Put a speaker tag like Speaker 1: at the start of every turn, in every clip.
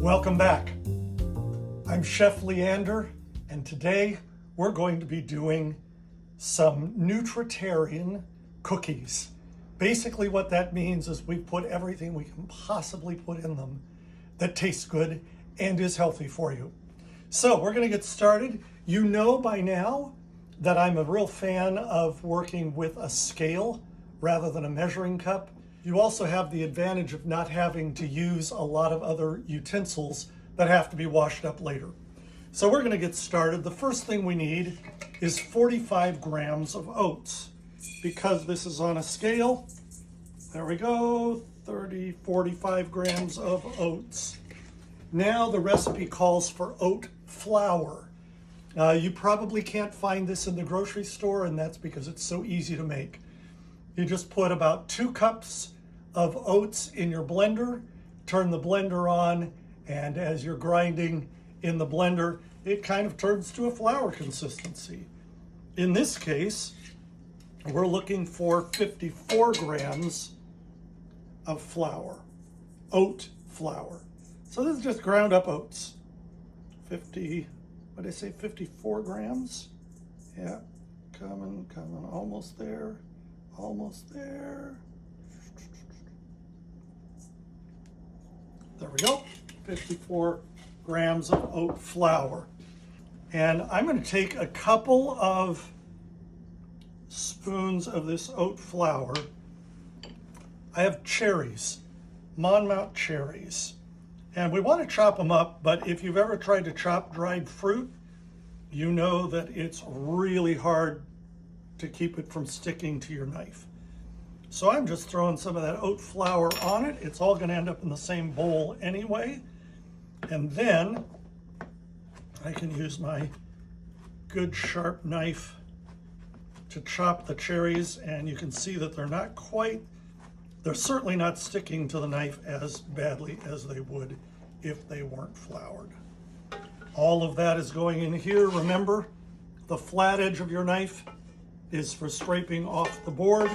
Speaker 1: Welcome back. I'm Chef Leander, and today we're going to be doing some nutritarian cookies. Basically what that means is we've put everything we can possibly put in them that tastes good and is healthy for you. So we're going to get started. You know by now that I'm a real fan of working with a scale rather than a measuring cup. You also have the advantage of not having to use a lot of other utensils that have to be washed up later. So we're going to get started. The first thing we need is 45 grams of oats. Because this is on a scale, there we go, 45 grams of oats. Now the recipe calls for oat flour. You probably can't find this in the grocery store, and that's because it's so easy to make. You just put about 2 cups of oats in your blender, turn the blender on, and as you're grinding in the blender, it kind of turns to a flour consistency. In this case, we're looking for 54 grams of flour, oat flour. So this is just ground up oats. 54 grams? Yeah, coming, almost there. There we go, 54 grams of oat flour. And I'm going to take a couple of spoons of this oat flour. I have cherries, Monmouth cherries. And we want to chop them up, but if you've ever tried to chop dried fruit, you know that it's really hard to keep it from sticking to your knife. So I'm just throwing some of that oat flour on it. It's all going to end up in the same bowl anyway. And then I can use my good sharp knife to chop the cherries, and you can see that they're certainly not sticking to the knife as badly as they would if they weren't floured. All of that is going in here. Remember, the flat edge of your knife is for scraping off the board,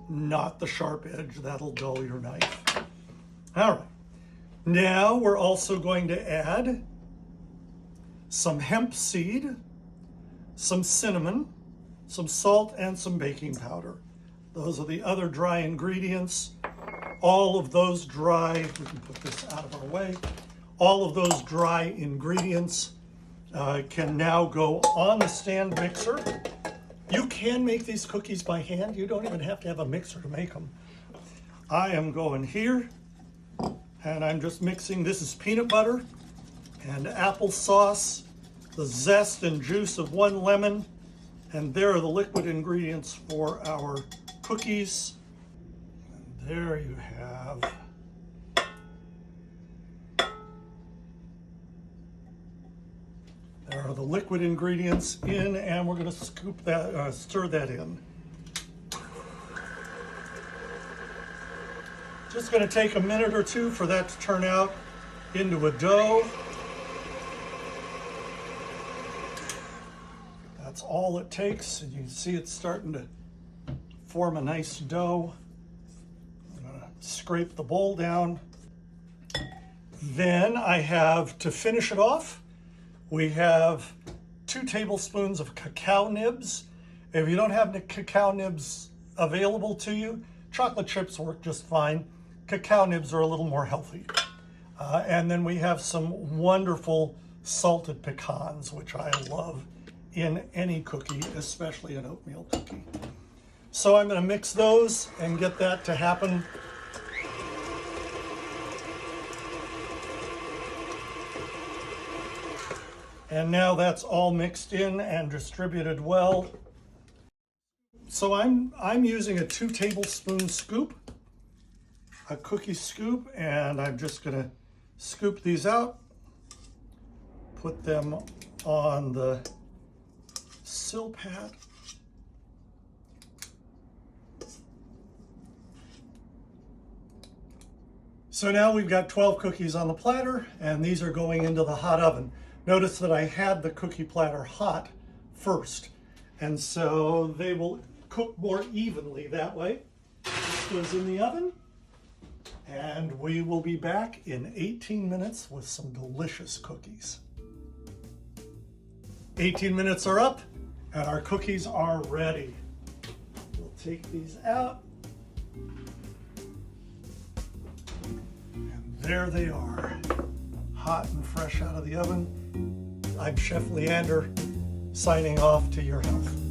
Speaker 1: not the sharp edge. That'll dull your knife. All right. Now we're also going to add some hemp seed, some cinnamon, some salt, and some baking powder. Those are the other dry ingredients. All of those dry, we can put this out of our way, all of those dry ingredients can now go on the stand mixer. You can make these cookies by hand. You don't even have to have a mixer to make them. I am going here, and I'm just mixing. This is peanut butter and applesauce, the zest and juice of 1 lemon, and there are the liquid ingredients for our cookies. And there you have there are the liquid ingredients in, and we're going to scoop that, stir that in. Just going to take a minute or two for that to turn out into a dough. That's all it takes, and you can see it's starting to form a nice dough. I'm going to scrape the bowl down. Then I have, to finish it off, we have 2 tablespoons of cacao nibs. If you don't have the cacao nibs available to you, chocolate chips work just fine. Cacao nibs are a little more healthy. And then we have some wonderful salted pecans, which I love in any cookie, especially an oatmeal cookie. So I'm going to mix those and get that to happen. And now that's all mixed in and distributed well. So I'm using a 2 tablespoon scoop, a cookie scoop, and I'm just going to scoop these out, put them on the Silpat. So now we've got 12 cookies on the platter, and these are going into the hot oven. Notice that I had the cookie platter hot first, and so they will cook more evenly that way. This goes in the oven. And we will be back in 18 minutes with some delicious cookies. 18 minutes are up and our cookies are ready. We'll take these out. And there they are, hot and fresh out of the oven. I'm Chef Leander, signing off to your health.